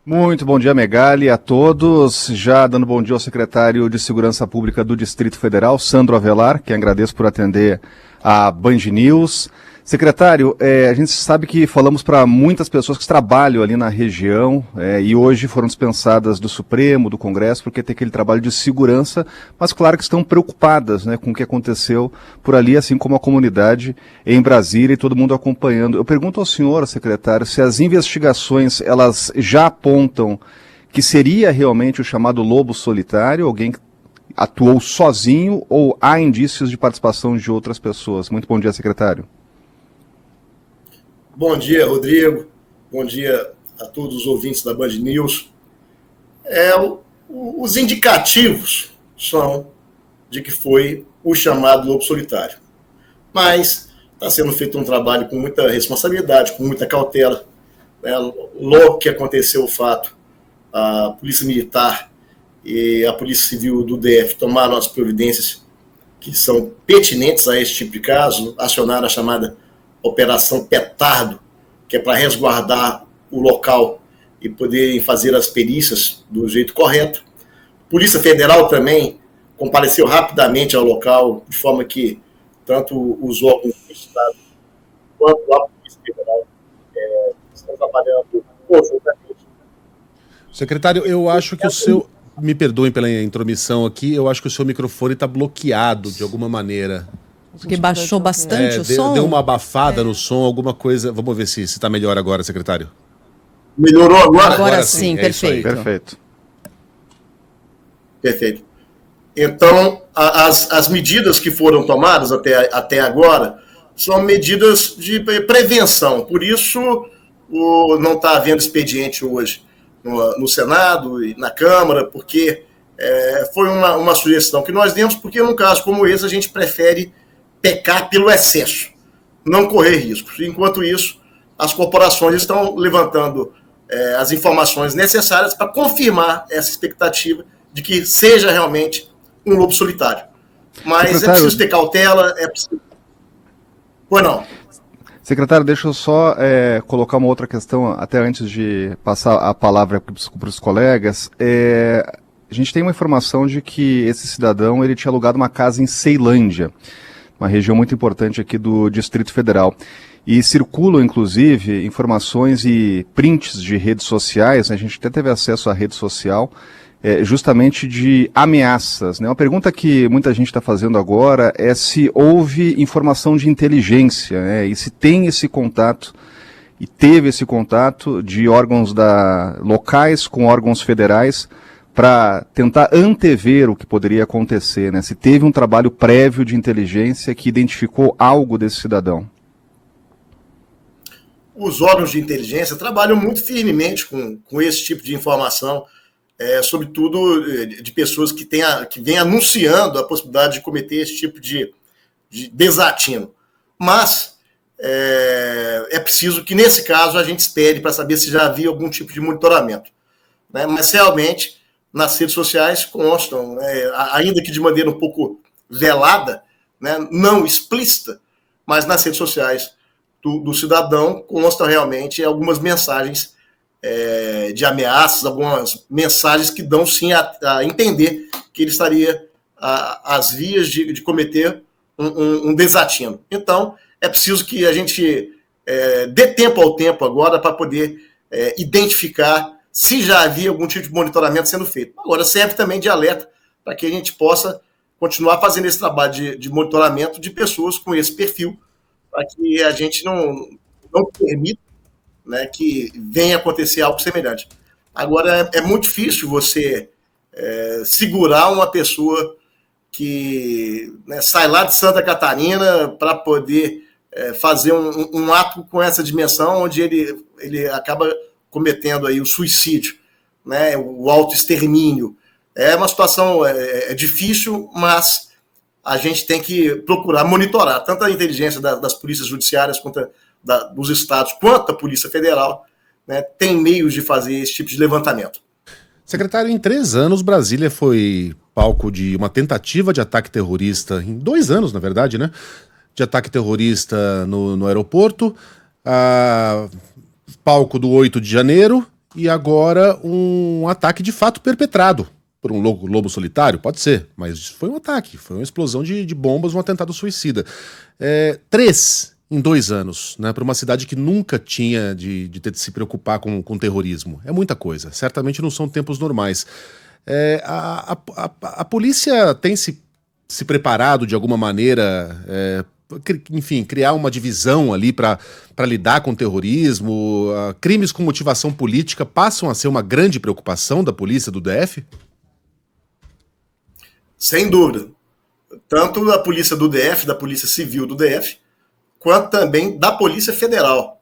Muito bom dia, Megali, a todos. Já dando bom dia ao secretário de Segurança Pública do Distrito Federal, Sandro Avelar, que agradeço por atender a Band News. Secretário, a gente sabe que falamos para muitas pessoas que trabalham ali na região e hoje foram dispensadas do Supremo, do Congresso, porque tem aquele trabalho de segurança, mas claro que estão preocupadas, né, com o que aconteceu por ali, assim como a comunidade em Brasília e todo mundo acompanhando. Eu pergunto ao senhor, secretário, se as investigações elas já apontam que seria realmente o chamado lobo solitário, alguém que atuou sozinho, ou há indícios de participação de outras pessoas. Muito bom dia, secretário. Bom dia, Rodrigo. Bom dia a todos os ouvintes da Band News. Os indicativos são de que foi o chamado lobo solitário. Mas está sendo feito um trabalho com muita responsabilidade, com muita cautela. Logo que aconteceu o fato, a Polícia Militar e a Polícia Civil do DF tomaram as providências que são pertinentes a esse tipo de caso, acionaram a chamada Operação Petardo, que é para resguardar o local e poderem fazer as perícias do jeito correto. Polícia Federal também compareceu rapidamente ao local, de forma que tanto os órgãos do Estado quanto a Polícia Federal estão trabalhando conjuntamente. Secretário, eu acho que o seu... Me perdoem pela intromissão aqui, eu acho que o seu microfone está bloqueado de alguma maneira. Porque baixou bastante o som? Deu uma abafada no som, alguma coisa. Vamos ver se está melhor agora, secretário. Melhorou agora? Agora sim, perfeito. Perfeito. Então, as medidas que foram tomadas até agora são medidas de prevenção. Por isso, não está havendo expediente hoje no Senado e na Câmara, porque foi uma sugestão que nós demos, porque num caso como esse a gente prefere pecar pelo excesso, não correr riscos. Enquanto isso, as corporações estão levantando as informações necessárias para confirmar essa expectativa de que seja realmente um lobo solitário. Mas secretário, é preciso ter cautela, é preciso... Pois não. Secretário, deixa eu só colocar uma outra questão, até antes de passar a palavra para os colegas. A gente tem uma informação de que esse cidadão ele tinha alugado uma casa em Ceilândia, uma região muito importante aqui do Distrito Federal. E circulam, inclusive, informações e prints de redes sociais, né? A gente até teve acesso à rede social, justamente de ameaças, né? Uma pergunta que muita gente está fazendo agora é se houve informação de inteligência, né? E se tem esse contato, e teve esse contato de órgãos locais com órgãos federais, para tentar antever o que poderia acontecer, né? Se teve um trabalho prévio de inteligência que identificou algo desse cidadão. Os órgãos de inteligência trabalham muito firmemente com esse tipo de informação, sobretudo de pessoas que vêm anunciando a possibilidade de cometer esse tipo de desatino. Mas é preciso que, nesse caso, a gente espere para saber se já havia algum tipo de monitoramento, né? Mas, realmente, nas redes sociais constam, ainda que de maneira um pouco velada, né, não explícita, mas nas redes sociais do cidadão constam realmente algumas mensagens de ameaças, algumas mensagens que dão sim a entender que ele estaria às vias de cometer um desatino. Então, é preciso que a gente dê tempo ao tempo agora para poder identificar se já havia algum tipo de monitoramento sendo feito. Agora, serve também de alerta para que a gente possa continuar fazendo esse trabalho de monitoramento de pessoas com esse perfil, para que a gente não permita, né, que venha acontecer algo semelhante. Agora, é muito difícil você segurar uma pessoa que, né, sai lá de Santa Catarina para poder fazer um ato com essa dimensão, onde ele acaba cometendo aí o suicídio, né, o autoextermínio. É uma situação difícil, mas a gente tem que procurar monitorar tanto a inteligência das polícias judiciárias quanto dos estados, quanto a Polícia Federal, né, tem meios de fazer esse tipo de levantamento. Secretário, em 3 anos, Brasília foi palco de uma tentativa de ataque terrorista, em 2 anos, na verdade, né? De ataque terrorista no aeroporto, palco do 8 de janeiro e agora um ataque de fato perpetrado por um lobo solitário? Pode ser, mas foi um ataque, foi uma explosão de bombas, um atentado suicida. 3 em 2 anos, né, para uma cidade que nunca tinha de ter de se preocupar com terrorismo. É muita coisa, certamente não são tempos normais. A polícia tem se preparado de alguma maneira, enfim, criar uma divisão ali para lidar com o terrorismo? Crimes com motivação política passam a ser uma grande preocupação da polícia do DF? Sem dúvida. Tanto da polícia do DF, da polícia civil do DF, quanto também da Polícia Federal.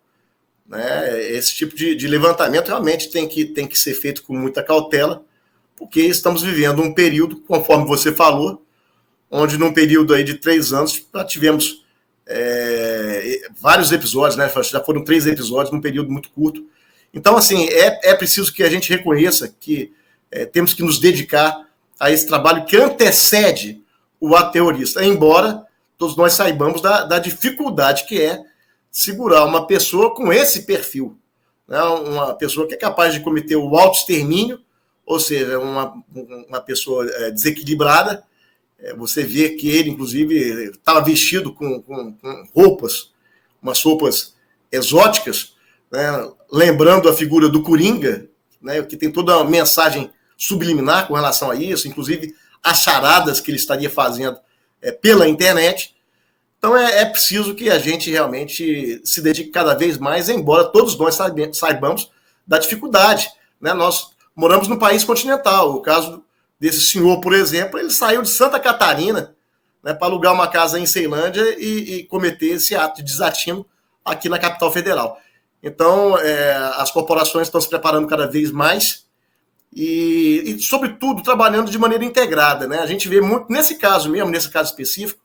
Né? Esse tipo de levantamento realmente tem que ser feito com muita cautela, porque estamos vivendo um período, conforme você falou, onde num período aí de 3 anos já tivemos vários episódios, né? Já foram 3 episódios num período muito curto. Então, assim, é preciso que a gente reconheça que temos que nos dedicar a esse trabalho que antecede o ato terrorista, embora todos nós saibamos da dificuldade que é segurar uma pessoa com esse perfil, né? Uma pessoa que é capaz de cometer o autoextermínio, ou seja, uma pessoa desequilibrada. Você vê que ele, inclusive, estava vestido com umas roupas exóticas, né? Lembrando a figura do Coringa, né? Que tem toda uma mensagem subliminar com relação a isso, inclusive as charadas que ele estaria fazendo pela internet. Então é preciso que a gente realmente se dedique cada vez mais, embora todos nós saibamos da dificuldade, né? Nós moramos num país continental. O caso desse senhor, por exemplo, ele saiu de Santa Catarina, né, para alugar uma casa em Ceilândia e cometer esse ato de desatino aqui na capital federal. Então, as corporações estão se preparando cada vez mais e, sobretudo, trabalhando de maneira integrada, né? A gente vê muito, nesse caso específico,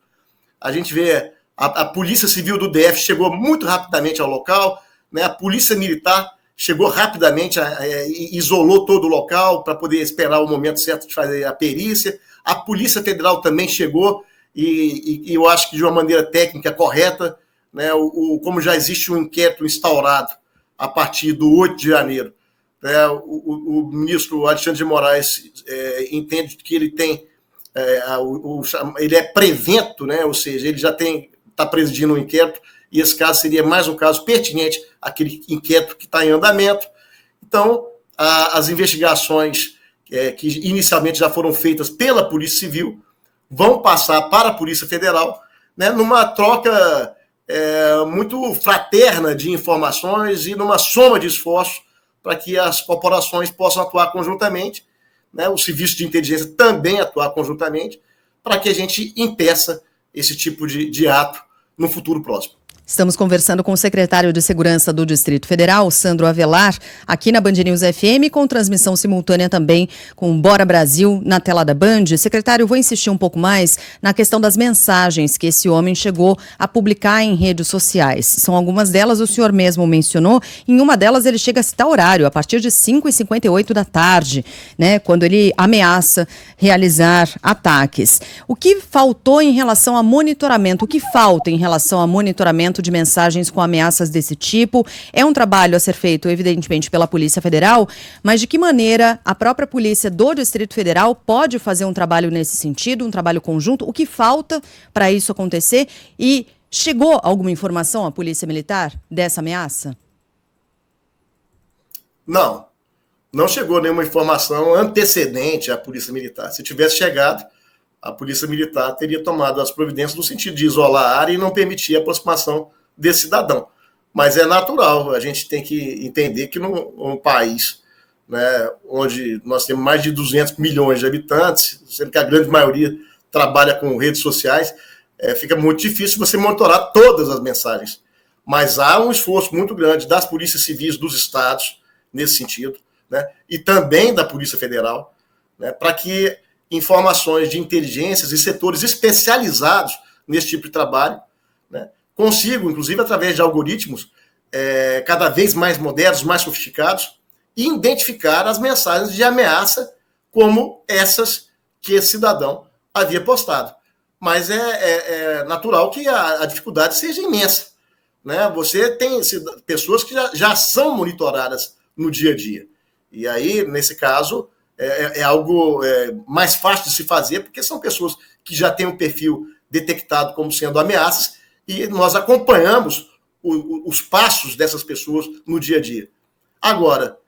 a gente vê a Polícia Civil do DF chegou muito rapidamente ao local, né? A Polícia Militar chegou rapidamente, isolou todo o local para poder esperar o momento certo de fazer a perícia. A Polícia Federal também chegou e eu acho que de uma maneira técnica correta, né? Como já existe um inquérito instaurado a partir do 8 de janeiro, né? O ministro Alexandre de Moraes entende que ele tem ele é prevento, né? Ou seja, ele já está presidindo um inquérito, e esse caso seria mais um caso pertinente àquele inquérito que está em andamento. Então, as investigações que inicialmente já foram feitas pela Polícia Civil vão passar para a Polícia Federal, né, numa troca muito fraterna de informações e numa soma de esforços para que as corporações possam atuar conjuntamente, né, o serviço de inteligência também atuar conjuntamente, para que a gente impeça esse tipo de ato no futuro próximo. Estamos conversando com o secretário de Segurança do Distrito Federal, Sandro Avelar, aqui na Band News FM, com transmissão simultânea também com Bora Brasil na tela da Band. Secretário, vou insistir um pouco mais na questão das mensagens que esse homem chegou a publicar em redes sociais. São algumas delas, o senhor mesmo mencionou. Em uma delas ele chega a citar horário, a partir de 5h58 da tarde, né, quando ele ameaça realizar ataques. O que faltou em relação a monitoramento? O que falta em relação a monitoramento de mensagens com ameaças desse tipo? É um trabalho a ser feito, evidentemente, pela Polícia Federal, mas de que maneira a própria Polícia do Distrito Federal pode fazer um trabalho nesse sentido, um trabalho conjunto? O que falta para isso acontecer? E chegou alguma informação à Polícia Militar dessa ameaça? Não chegou nenhuma informação antecedente à Polícia Militar. Se tivesse chegado, a Polícia Militar teria tomado as providências no sentido de isolar a área e não permitir a aproximação desse cidadão. Mas é natural, a gente tem que entender que num país, né, onde nós temos mais de 200 milhões de habitantes, sendo que a grande maioria trabalha com redes sociais, fica muito difícil você monitorar todas as mensagens. Mas há um esforço muito grande das polícias civis dos estados, nesse sentido, né, e também da Polícia Federal, né, para que informações de inteligências e setores especializados nesse tipo de trabalho, né, consigam, inclusive através de algoritmos cada vez mais modernos, mais sofisticados, identificar as mensagens de ameaça como essas que esse cidadão havia postado. Mas é natural que a dificuldade seja imensa, né? Você tem pessoas que já são monitoradas no dia a dia. E aí, nesse caso, é algo mais fácil de se fazer, porque são pessoas que já têm um perfil detectado como sendo ameaças, e nós acompanhamos os passos dessas pessoas no dia a dia. Agora,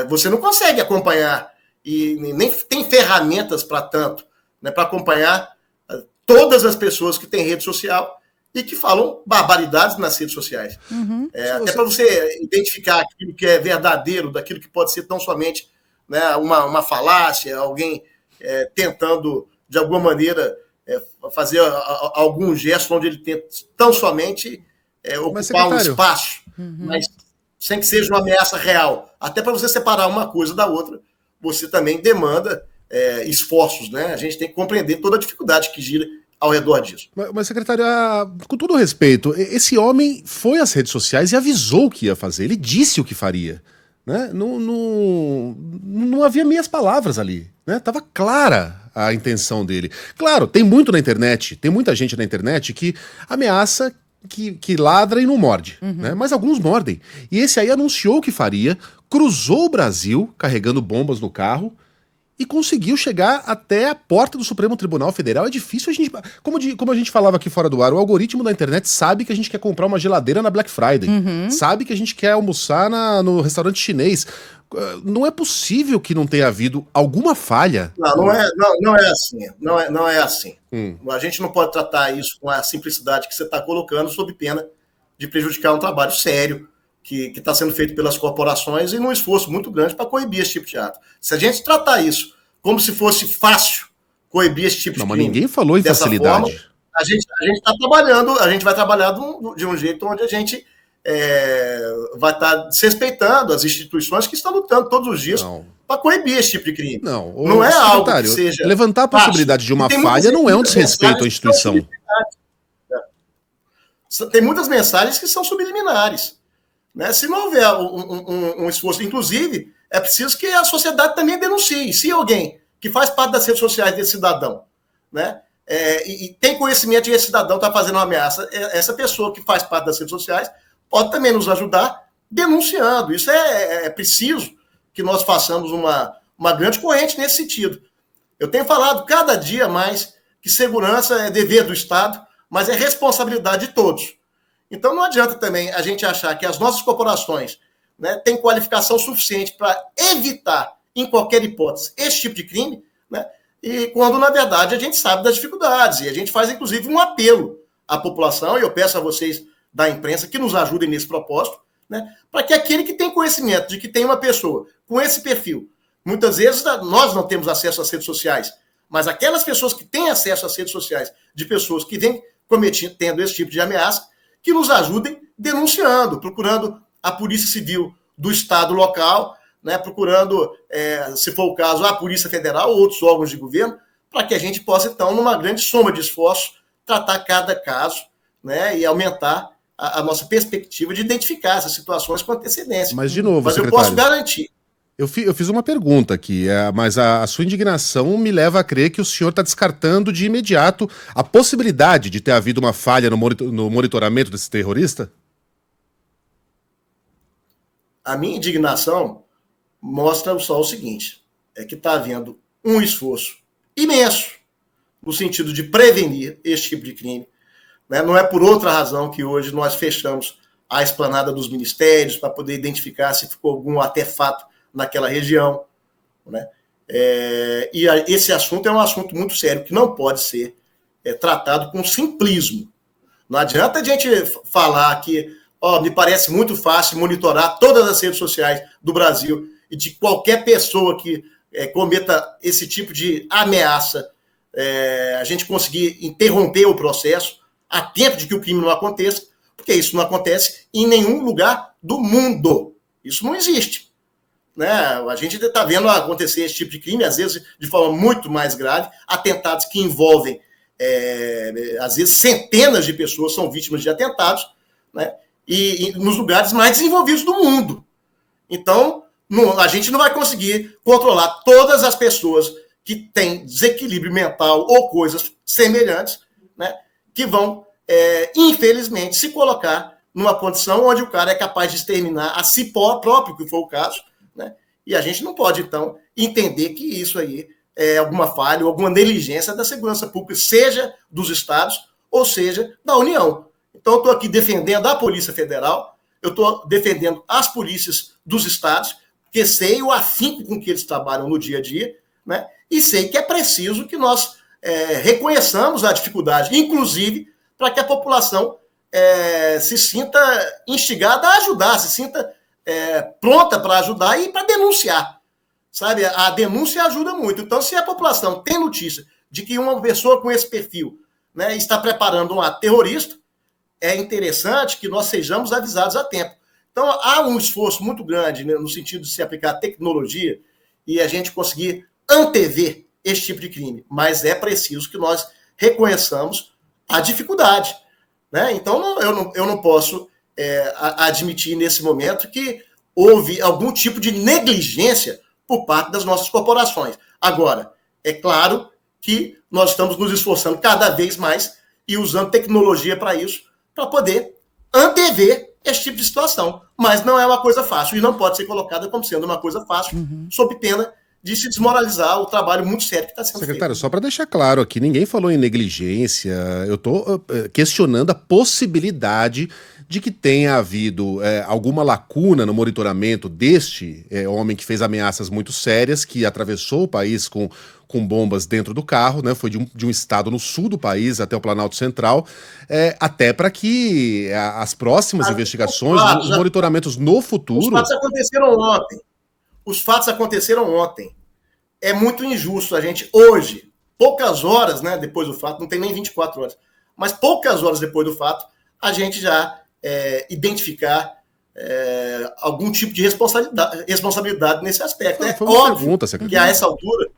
você não consegue acompanhar, e nem tem ferramentas para tanto, né, para acompanhar todas as pessoas que têm rede social e que falam barbaridades nas redes sociais. Uhum. Até para você identificar aquilo que é verdadeiro, daquilo que pode ser tão somente, né, uma falácia, alguém tentando, de alguma maneira, fazer algum gesto onde ele tenta tão somente ocupar um espaço, mas sem que seja uma ameaça real. Até para você separar uma coisa da outra, você também demanda esforços, né? A gente tem que compreender toda a dificuldade que gira ao redor disso. Mas, secretário, com todo o respeito, esse homem foi às redes sociais e avisou o que ia fazer. Ele disse o que faria. Né? Não havia meias palavras ali. Né? Tava clara a intenção dele. Claro, tem muito na internet, tem muita gente na internet que ameaça, que ladra e não morde. Né? Mas alguns mordem. E esse aí anunciou o que faria, cruzou o Brasil carregando bombas no carro e conseguiu chegar até a porta do Supremo Tribunal Federal. É difícil a gente... Como a gente falava aqui fora do ar, o algoritmo da internet sabe que a gente quer comprar uma geladeira na Black Friday. Sabe que a gente quer almoçar no restaurante chinês. Não é possível que não tenha havido alguma falha. Não é assim. Não é assim. A gente não pode tratar isso com a simplicidade que você está colocando, sob pena de prejudicar um trabalho sério que está sendo feito pelas corporações e num esforço muito grande para coibir esse tipo de ato. Se a gente tratar isso como se fosse fácil coibir esse tipo de crime... Mas ninguém falou em facilidade. Forma, a gente está trabalhando, a gente vai trabalhar de um jeito onde a gente vai estar desrespeitando as instituições que estão lutando todos os dias para coibir esse tipo de crime. Não é algo que seja... Levantar a possibilidade de uma falha não é um desrespeito à instituição. Tem muitas mensagens que são subliminares. Né? Se não houver um esforço, inclusive, é preciso que a sociedade também denuncie. Se alguém que faz parte das redes sociais desse cidadão, né, e tem conhecimento de que esse cidadão está fazendo uma ameaça, essa pessoa que faz parte das redes sociais pode também nos ajudar denunciando. Isso é preciso que nós façamos uma grande corrente nesse sentido. Eu tenho falado cada dia mais que segurança é dever do Estado, mas é responsabilidade de todos. Então não adianta também a gente achar que as nossas corporações, né, têm qualificação suficiente para evitar, em qualquer hipótese, esse tipo de crime, né, e quando, na verdade, a gente sabe das dificuldades. E a gente faz, inclusive, um apelo à população, e eu peço a vocês da imprensa que nos ajudem nesse propósito, né, para que aquele que tem conhecimento de que tem uma pessoa com esse perfil, muitas vezes nós não temos acesso às redes sociais, mas aquelas pessoas que têm acesso às redes sociais de pessoas que vêm tendo esse tipo de ameaça, que nos ajudem denunciando, procurando a Polícia Civil do Estado local, né, procurando, se for o caso, a Polícia Federal ou outros órgãos de governo, para que a gente possa, então, numa grande soma de esforços, tratar cada caso, né, e aumentar a nossa perspectiva de identificar essas situações com antecedência. Mas, de novo, secretário, eu posso garantir. Eu fiz uma pergunta aqui, mas a sua indignação me leva a crer que o senhor está descartando de imediato a possibilidade de ter havido uma falha no monitoramento desse terrorista? A minha indignação mostra só o seguinte, é que está havendo um esforço imenso no sentido de prevenir esse tipo de crime. Né? Não é por outra razão que hoje nós fechamos a esplanada dos ministérios para poder identificar se ficou algum artefato naquela região, né? E esse assunto é um assunto muito sério, que não pode ser tratado com simplismo. Não adianta a gente falar que me parece muito fácil monitorar todas as redes sociais do Brasil e de qualquer pessoa que cometa esse tipo de ameaça, a gente conseguir interromper o processo a tempo de que o crime não aconteça, porque isso não acontece em nenhum lugar do mundo. Isso não existe. Né? A gente está vendo acontecer esse tipo de crime, às vezes de forma muito mais grave, atentados que envolvem, às vezes, centenas de pessoas são vítimas de atentados, né? E nos lugares mais desenvolvidos do mundo. Então, a gente não vai conseguir controlar todas as pessoas que têm desequilíbrio mental ou coisas semelhantes, né? Que vão, infelizmente, se colocar numa condição onde o cara é capaz de exterminar a si próprio, que foi o caso, né? E a gente não pode, então, entender que isso aí é alguma falha ou alguma negligência da segurança pública, seja dos estados ou seja da União. Então, eu estou aqui defendendo a Polícia Federal, eu estou defendendo as polícias dos estados, porque sei o afinco com que eles trabalham no dia a dia, né? E sei que é preciso que nós reconheçamos a dificuldade, inclusive para que a população se sinta instigada a ajudar, se sinta pronta para ajudar e para denunciar. Sabe? A denúncia ajuda muito. Então, se a população tem notícia de que uma pessoa com esse perfil, né, está preparando um ato terrorista, é interessante que nós sejamos avisados a tempo. Então, há um esforço muito grande, né, no sentido de se aplicar tecnologia e a gente conseguir antever esse tipo de crime. Mas é preciso que nós reconheçamos a dificuldade. Né? Então, eu não posso admitir nesse momento que houve algum tipo de negligência por parte das nossas corporações. Agora, é claro que nós estamos nos esforçando cada vez mais e usando tecnologia para isso, para poder antever esse tipo de situação. Mas não é uma coisa fácil e não pode ser colocada como sendo uma coisa fácil, sob pena de se desmoralizar o trabalho muito sério que está sendo Secretário, feito. só para deixar claro aqui, ninguém falou em negligência, eu estou questionando a possibilidade de que tenha havido alguma lacuna no monitoramento deste homem que fez ameaças muito sérias, que atravessou o país com bombas dentro do carro, né? Foi de um estado no sul do país até o Planalto Central, até para que as próximas investigações, os monitoramentos no futuro... Os fatos aconteceram ontem. Os fatos aconteceram ontem. É muito injusto a gente, hoje, poucas horas, né, depois do fato, não tem nem 24 horas, mas poucas horas depois do fato, a gente já identificar algum tipo de responsabilidade nesse aspecto. Não, foi uma pergunta, secretário. Que a essa altura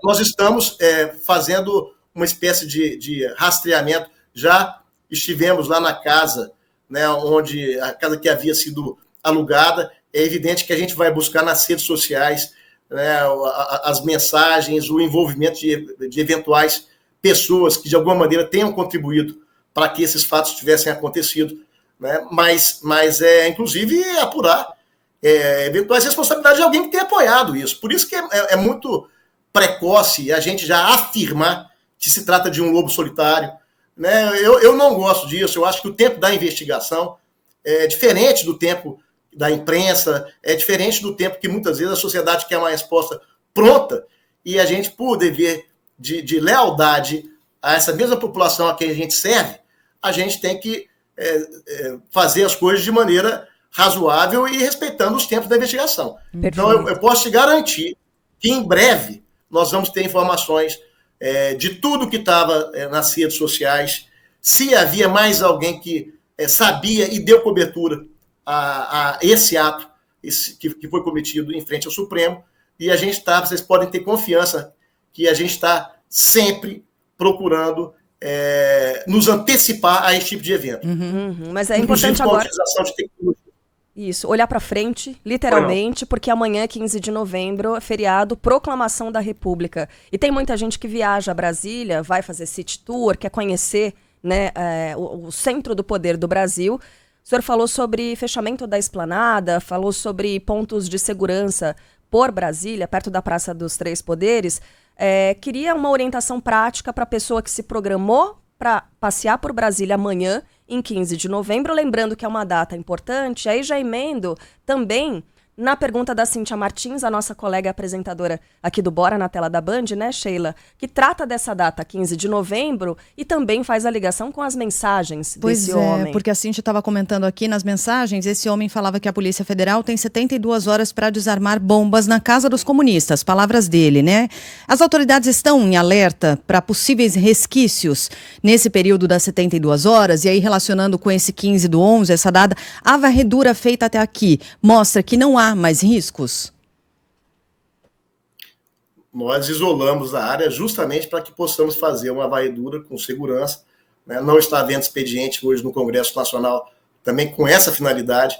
nós estamos fazendo uma espécie de rastreamento. Já estivemos lá na casa, né, onde a casa que havia sido alugada. É evidente que a gente vai buscar nas redes sociais, né, as mensagens, o envolvimento de eventuais pessoas que de alguma maneira tenham contribuído para que esses fatos tivessem acontecido, né, mas inclusive apurar eventuais responsabilidades de alguém que tenha apoiado isso. Por isso que é muito precoce a gente já afirmar que se trata de um lobo solitário. Né? Eu não gosto disso, eu acho que o tempo da investigação é diferente do tempo da imprensa, é diferente do tempo que muitas vezes a sociedade quer uma resposta pronta e a gente, por dever de lealdade a essa mesma população a quem a gente serve, a gente tem que fazer as coisas de maneira razoável e respeitando os tempos da investigação. Perfeito. Então, eu posso te garantir que em breve nós vamos ter informações de tudo que estava nas redes sociais, se havia mais alguém que sabia e deu cobertura a esse ato que foi cometido em frente ao Supremo, e a gente está, vocês podem ter confiança que a gente está sempre procurando nos antecipar a esse tipo de evento. Mas é importante agora... De tecnologia. Isso, olhar para frente, literalmente, porque amanhã, 15 de novembro, é feriado, proclamação da República. E tem muita gente que viaja a Brasília, vai fazer city tour, quer conhecer, né, o centro do poder do Brasil. O senhor falou sobre fechamento da esplanada, falou sobre pontos de segurança por Brasília, perto da Praça dos Três Poderes. Queria uma orientação prática para a pessoa que se programou para passear por Brasília amanhã, em 15 de novembro, lembrando que é uma data importante. Aí já emendo também na pergunta da Cíntia Martins, a nossa colega apresentadora aqui do Bora na tela da Band, né, Sheila, que trata dessa data, 15 de novembro, e também faz a ligação com as mensagens desse homem. Porque a Cíntia estava comentando aqui nas mensagens, esse homem falava que a Polícia Federal tem 72 horas para desarmar bombas na casa dos comunistas, palavras dele, né? As autoridades estão em alerta para possíveis resquícios nesse período das 72 horas, e aí relacionando com esse 15/11, essa data, a varredura feita até aqui mostra que não há mais riscos? Nós isolamos a área justamente para que possamos fazer uma varredura com segurança. Né? Não está havendo expediente hoje no Congresso Nacional também com essa finalidade.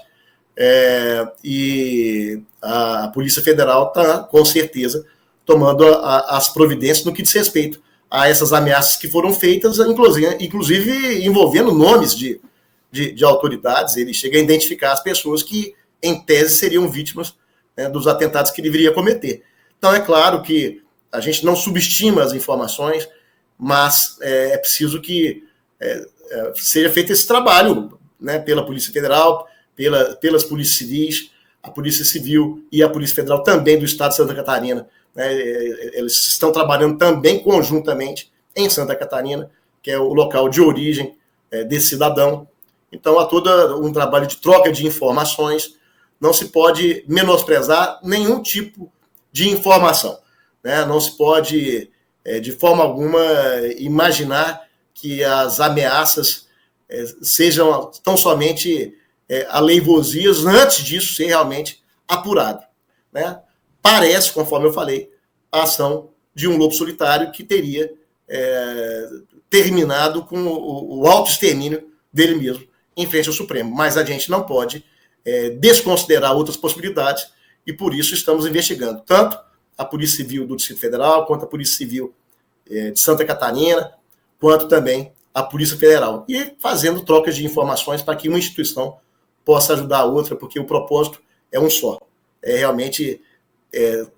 E a Polícia Federal está, com certeza, tomando as providências no que diz respeito a essas ameaças que foram feitas, inclusive envolvendo nomes de autoridades. Ele chega a identificar as pessoas que, em tese, seriam vítimas né, dos atentados que deveria cometer. Então, é claro que a gente não subestima as informações, mas é preciso que seja feito esse trabalho, né, pela Polícia Federal, pelas polícias civis, a Polícia Civil e a Polícia Federal também do Estado de Santa Catarina. Né, eles estão trabalhando também conjuntamente em Santa Catarina, que é o local de origem desse cidadão. Então, há todo um trabalho de troca de informações. Não se pode menosprezar nenhum tipo de informação, né? Não se pode, de forma alguma, imaginar que as ameaças sejam tão somente aleivosias antes disso ser realmente apurado, né? Parece, conforme eu falei, a ação de um lobo solitário que teria terminado com o autoextermínio dele mesmo em frente ao Supremo. Mas a gente não pode desconsiderar outras possibilidades e, por isso, estamos investigando tanto a Polícia Civil do Distrito Federal, quanto a Polícia Civil de Santa Catarina, quanto também a Polícia Federal. E fazendo trocas de informações para que uma instituição possa ajudar a outra, porque o propósito é um só. É realmente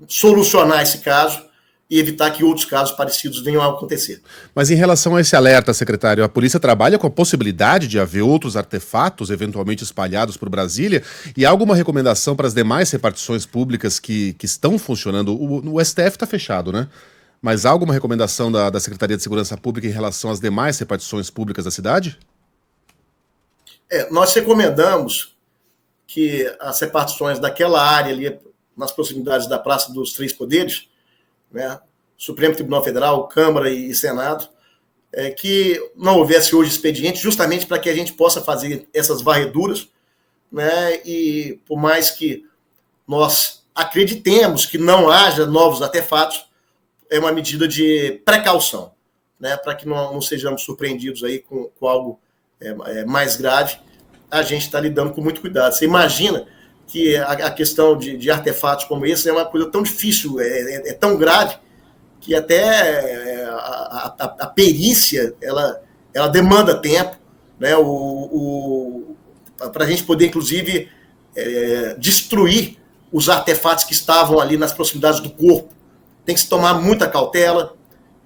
solucionar esse caso e evitar que outros casos parecidos venham a acontecer. Mas em relação a esse alerta, secretário, a polícia trabalha com a possibilidade de haver outros artefatos eventualmente espalhados por Brasília? E há alguma recomendação para as demais repartições públicas que estão funcionando? O STF está fechado, né? Mas há alguma recomendação da Secretaria de Segurança Pública em relação às demais repartições públicas da cidade? Nós recomendamos que as repartições daquela área ali, nas proximidades da Praça dos Três Poderes, né, Supremo Tribunal Federal, Câmara e Senado, que não houvesse hoje expediente, justamente para que a gente possa fazer essas varreduras, né, e por mais que nós acreditemos que não haja novos artefatos, é uma medida de precaução, né, para que não sejamos surpreendidos aí com algo mais grave. A gente está lidando com muito cuidado. Você imagina que a questão de artefatos como esse é uma coisa tão difícil, é tão grave, que até a perícia ela demanda tempo, né? Para a gente poder, inclusive, destruir os artefatos que estavam ali nas proximidades do corpo. Tem que se tomar muita cautela.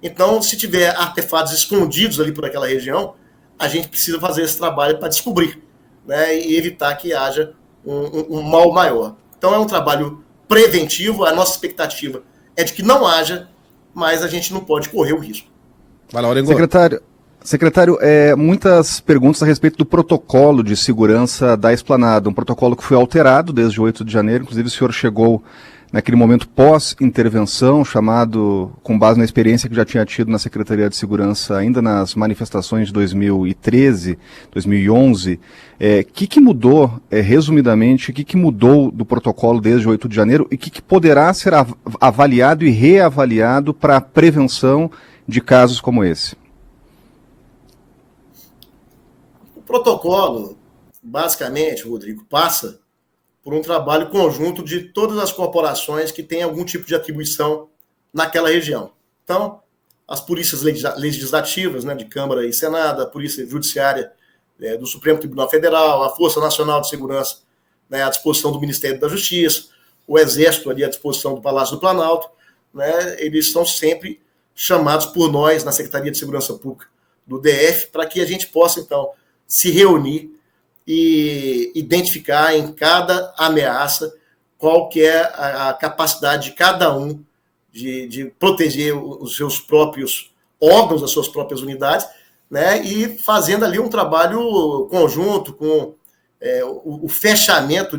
Então, se tiver artefatos escondidos ali por aquela região, a gente precisa fazer esse trabalho para descobrir, né? E evitar que haja um mal maior. Então é um trabalho preventivo, a nossa expectativa é de que não haja, mas a gente não pode correr o risco. Vai lá, Orengo. Secretário, muitas perguntas a respeito do protocolo de segurança da Esplanada, um protocolo que foi alterado desde o 8 de janeiro, inclusive o senhor chegou naquele momento pós-intervenção, chamado com base na experiência que já tinha tido na Secretaria de Segurança ainda nas manifestações de 2013, 2011. Que mudou, resumidamente, o que mudou do protocolo desde o 8 de janeiro e o que poderá ser avaliado e reavaliado para a prevenção de casos como esse? O protocolo, basicamente, Rodrigo, passa por um trabalho conjunto de todas as corporações que têm algum tipo de atribuição naquela região. Então, as polícias legislativas, né, de Câmara e Senado, a Polícia Judiciária do Supremo Tribunal Federal, a Força Nacional de Segurança, né, à disposição do Ministério da Justiça, o Exército ali à disposição do Palácio do Planalto, né, eles são sempre chamados por nós, na Secretaria de Segurança Pública do DF, para que a gente possa, então, se reunir e identificar em cada ameaça qual que é a capacidade de cada um de proteger os seus próprios órgãos, as suas próprias unidades, né, e fazendo ali um trabalho conjunto com o fechamento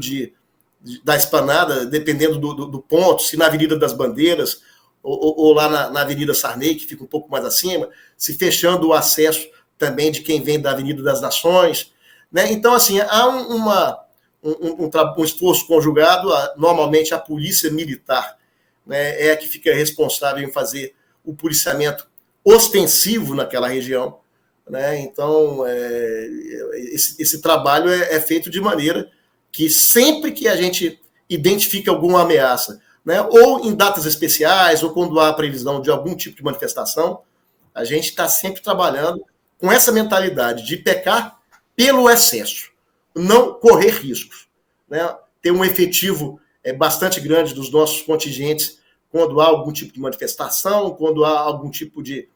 da esplanada, dependendo do ponto, se na Avenida das Bandeiras ou lá na Avenida Sarney, que fica um pouco mais acima, se fechando o acesso também de quem vem da Avenida das Nações, né? Então, assim, há um esforço conjugado. Normalmente a polícia militar, né, é a que fica responsável em fazer o policiamento ostensivo naquela região, né? Então, esse trabalho é feito de maneira que sempre que a gente identifica alguma ameaça, né, ou em datas especiais, ou quando há previsão de algum tipo de manifestação, a gente está sempre trabalhando com essa mentalidade de pecar pelo excesso, não correr riscos, né? Ter um efetivo bastante grande dos nossos contingentes quando há algum tipo de manifestação, quando há algum tipo de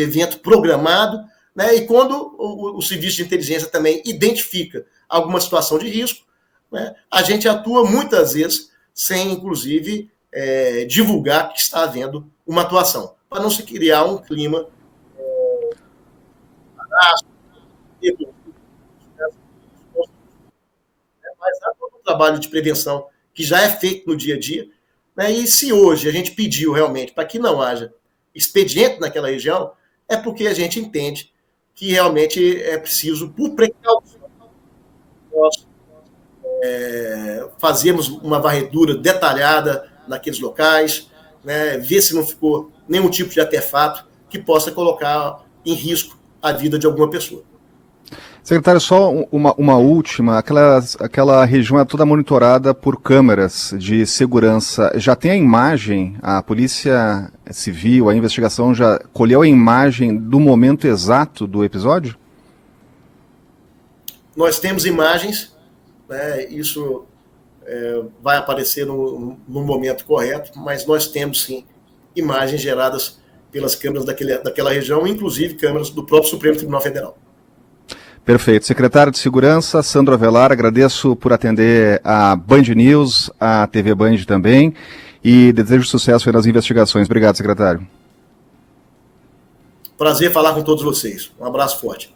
evento programado, né, e quando o serviço de inteligência também identifica alguma situação de risco, né, a gente atua muitas vezes sem, inclusive, divulgar que está havendo uma atuação, para não se criar um clima mas há todo um trabalho de prevenção que já é feito no dia a dia, né? E se hoje a gente pediu realmente para que não haja expediente naquela região, é porque a gente entende que realmente é preciso, por precaução, nós fazermos uma varredura detalhada naqueles locais, né? Ver se não ficou nenhum tipo de artefato que possa colocar em risco a vida de alguma pessoa. Secretário, só uma última, aquela região é toda monitorada por câmeras de segurança. Já tem a imagem, a Polícia Civil, a investigação já colheu a imagem do momento exato do episódio? Nós temos imagens, né, isso vai aparecer no momento correto, mas nós temos sim imagens geradas pelas câmeras daquela região, inclusive câmeras do próprio Supremo Tribunal Federal. Perfeito. Secretário de Segurança, Sandro Avelar, agradeço por atender a Band News, a TV Band também, e desejo sucesso nas investigações. Obrigado, secretário. Prazer falar com todos vocês. Um abraço forte.